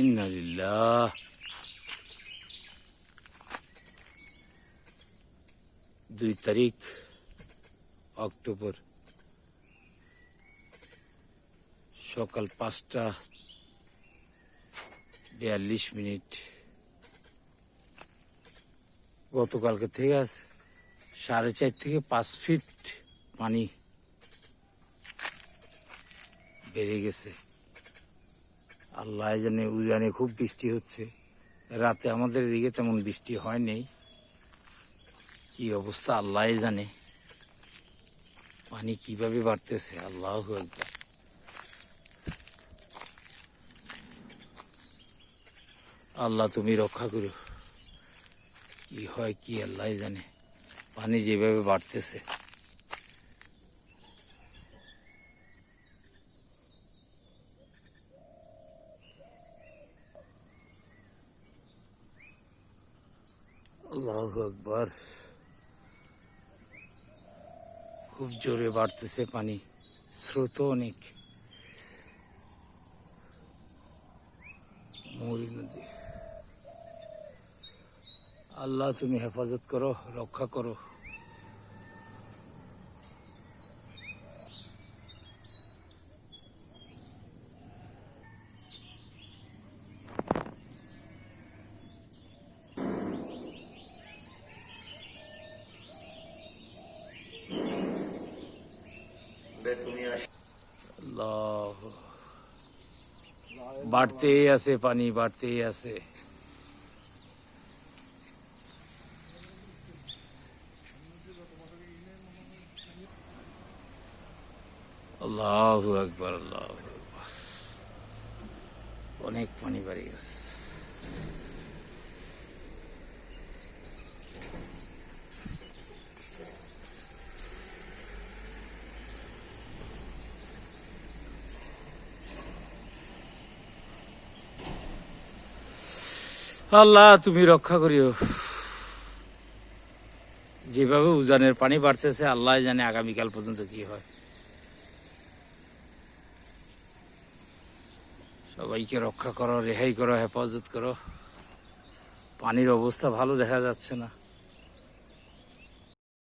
ইন্না লিল্লাহ। 2 তারিখ অক্টোবর, সকাল 5টা 42 মিনিট। গতকালকে থেকে 4.5 থেকে 5 ফিট পানি বেড়ে গেছে। আল্লাহ জানে, উজানে খুব বৃষ্টি হচ্ছে। রাতে আমাদের এদিকে তেমন বৃষ্টি হয়নি। কি অবস্থা আল্লাহ জানে। পানি কিভাবে বাড়তেছে, আল্লাহু আকবার। আল্লাহ তুমি রক্ষা করো। কি হয় কি আল্লাহ জানে। পানি যেভাবে বাড়তেছে, আল্লাহু আকবার। খুব জোরে বাড়তেছে পানি, স্রোত অনেক। মৌরি নদী। আল্লাহ তুমি হেফাজত করো, রক্ষা করো। আল্লাহ, বাড়তেই আছে পানি, বাড়তেই আছে। আল্লাহু আকবার, আল্লাহু আকবার। অনেক পানি বাড়ি গেছে। আল্লাহ তুমি রক্ষা করিও। যেভাবে উজানের পানি বাড়তেছে, আল্লাহ জানে আগামীকাল পর্যন্ত কি হয়। সবাইকে রক্ষা করো, রেহাই করো, হেফাজত করো। পানির অবস্থা ভালো দেখা যাচ্ছে না।